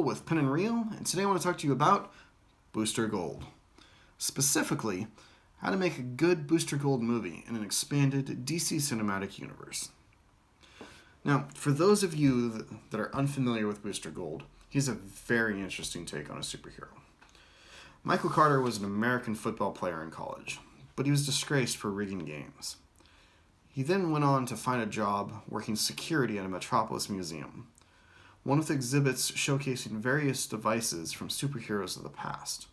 Michael with Pen and Reel, and today I want to talk to you about Booster Gold. Specifically, how to make a good Booster Gold movie in an expanded DC cinematic universe. Now, for those of you that are unfamiliar with Booster Gold, he's a very interesting take on a superhero. Michael Carter was an American football player in college, but he was disgraced for rigging games. He then went on to find a job working security at a Metropolis museum, one of the exhibits showcasing various devices from superheroes of the past.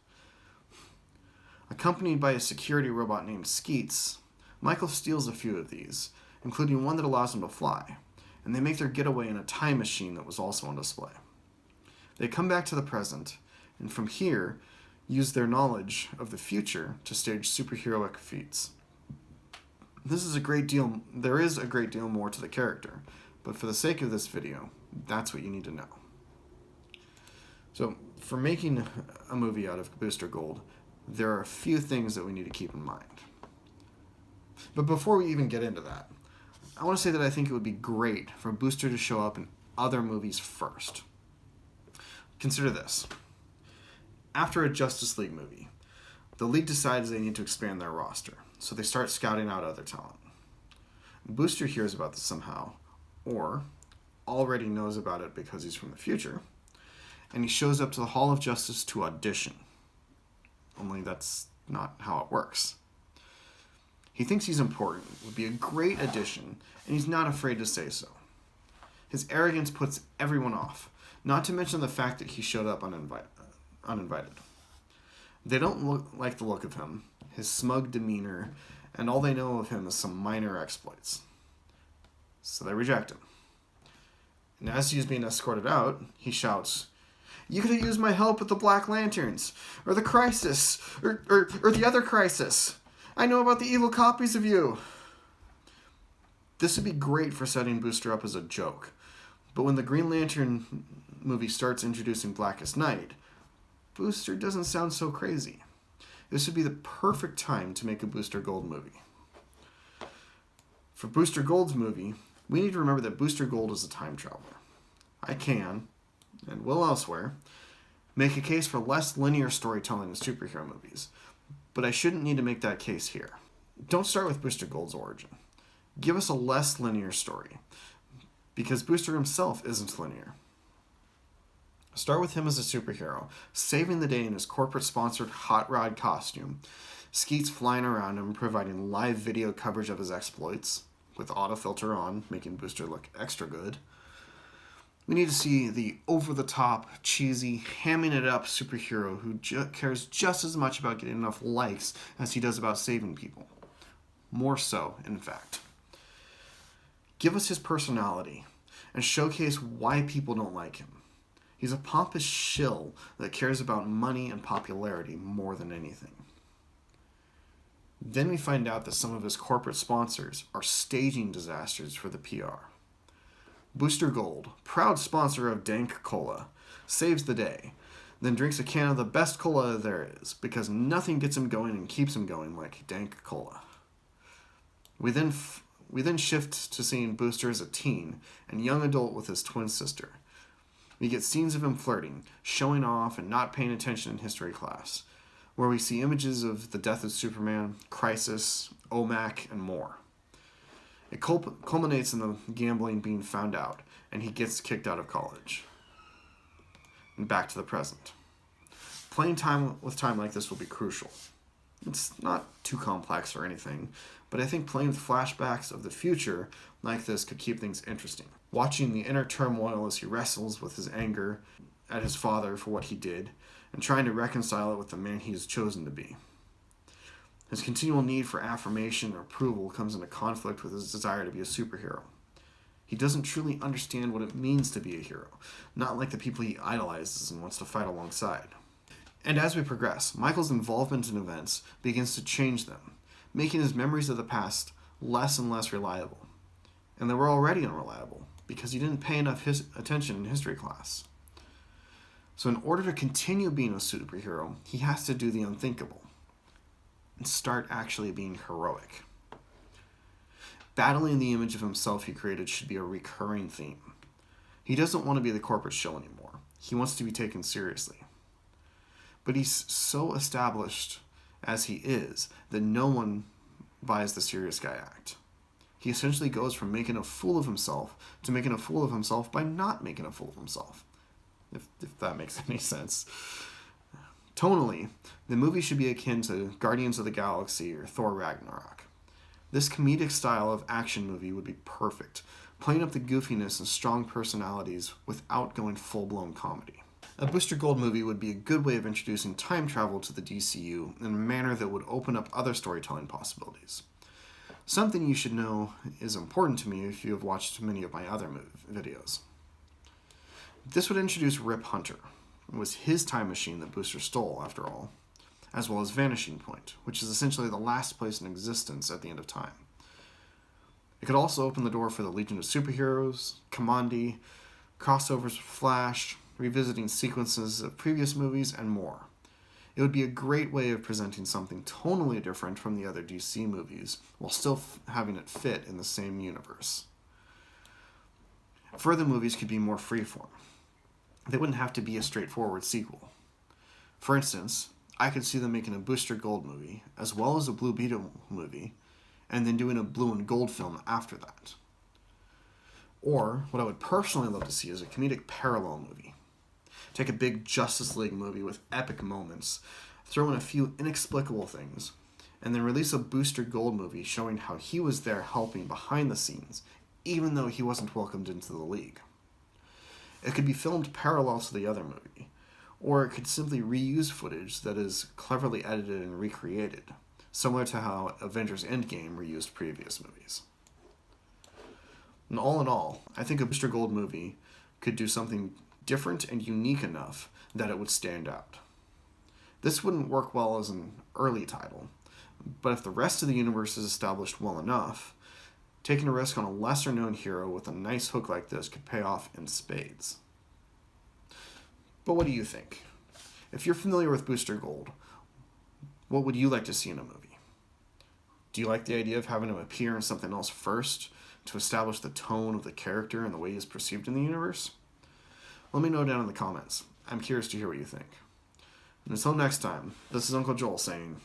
Accompanied by a security robot named Skeets, Michael steals a few of these, including one that allows him to fly, and they make their getaway in a time machine that was also on display. They come back to the present, and from here, use their knowledge of the future to stage superheroic feats. There is a great deal more to the character, but for the sake of this video, that's what you need to know. So, for making a movie out of Booster Gold, there are a few things that we need to keep in mind. But before we even get into that, I want to say that I think it would be great for Booster to show up in other movies first. Consider this. After a Justice League movie, the League decides they need to expand their roster, so they start scouting out other talent. Booster hears about this somehow, or already knows about it because he's from the future, and he shows up to the Hall of Justice to audition. Only that's not how it works. He thinks he's important, would be a great addition, and he's not afraid to say so. His arrogance puts everyone off, not to mention the fact that he showed up uninvited. They don't like the look of him, his smug demeanor, and all they know of him is some minor exploits. So they reject him. And as he's being escorted out, he shouts, "You could have used my help with the Black Lanterns, or the Crisis, or the other Crisis. I know about the evil copies of you." This would be great for setting Booster up as a joke, but when the Green Lantern movie starts introducing Blackest Night, Booster doesn't sound so crazy. This would be the perfect time to make a Booster Gold movie. For Booster Gold's movie, we need to remember that Booster Gold is a time traveler. I can, and will elsewhere, make a case for less linear storytelling in superhero movies, but I shouldn't need to make that case here. Don't start with Booster Gold's origin. Give us a less linear story, because Booster himself isn't linear. Start with him as a superhero, saving the day in his corporate-sponsored hot rod costume, Skeets flying around him, providing live video coverage of his exploits, with autofilter on, making Booster look extra good. We need to see the over-the-top, cheesy, hamming-it-up superhero who cares just as much about getting enough likes as he does about saving people. More so, in fact. Give us his personality, and showcase why people don't like him. He's a pompous shill that cares about money and popularity more than anything. Then we find out that some of his corporate sponsors are staging disasters for the PR. Booster Gold, proud sponsor of Dank Cola, saves the day, then drinks a can of the best cola there is, because nothing gets him going and keeps him going like Dank Cola. We then shift to seeing Booster as a teen and young adult with his twin sister. We get scenes of him flirting, showing off, and not paying attention in history class, where we see images of the death of Superman, Crisis, OMAC, and more. It culminates in the gambling being found out, and he gets kicked out of college. And back to the present. Playing time like this will be crucial. It's not too complex or anything, but I think playing with flashbacks of the future like this could keep things interesting. Watching the inner turmoil as he wrestles with his anger at his father for what he did, and trying to reconcile it with the man he has chosen to be. His continual need for affirmation or approval comes into conflict with his desire to be a superhero. He doesn't truly understand what it means to be a hero, not like the people he idolizes and wants to fight alongside. And as we progress, Michael's involvement in events begins to change them, making his memories of the past less and less reliable. And they were already unreliable, because he didn't pay enough attention in history class. So in order to continue being a superhero, he has to do the unthinkable and start actually being heroic. Battling the image of himself he created should be a recurring theme. He doesn't want to be the corporate shill anymore. He wants to be taken seriously. But he's so established as he is that no one buys the serious guy act. He essentially goes from making a fool of himself to making a fool of himself by not making a fool of himself. If that makes any sense. Tonally, the movie should be akin to Guardians of the Galaxy or Thor Ragnarok. This comedic style of action movie would be perfect, playing up the goofiness and strong personalities without going full-blown comedy. A Booster Gold movie would be a good way of introducing time travel to the DCU in a manner that would open up other storytelling possibilities. Something you should know is important to me if you have watched many of my other videos. This would introduce Rip Hunter. It was his time machine that Booster stole, after all, as well as Vanishing Point, which is essentially the last place in existence at the end of time. It could also open the door for the Legion of Superheroes, Kamandi, crossovers with Flash, revisiting sequences of previous movies, and more. It would be a great way of presenting something tonally different from the other DC movies, while still having it fit in the same universe. Further movies could be more freeform. They wouldn't have to be a straightforward sequel. For instance, I could see them making a Booster Gold movie, as well as a Blue Beetle movie, and then doing a Blue and Gold film after that. Or, what I would personally love to see is a comedic parallel movie. Take a big Justice League movie with epic moments, throw in a few inexplicable things, and then release a Booster Gold movie showing how he was there helping behind the scenes, even though he wasn't welcomed into the league. It could be filmed parallel to the other movie, or it could simply reuse footage that is cleverly edited and recreated, similar to how Avengers Endgame reused previous movies. And all in all, I think a Booster Gold movie could do something different and unique enough that it would stand out. This wouldn't work well as an early title, but if the rest of the universe is established well enough, taking a risk on a lesser-known hero with a nice hook like this could pay off in spades. But what do you think? If you're familiar with Booster Gold, what would you like to see in a movie? Do you like the idea of having him appear in something else first to establish the tone of the character and the way he is perceived in the universe? Let me know down in the comments. I'm curious to hear what you think. And until next time, this is Uncle Joel saying,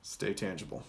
stay tangible.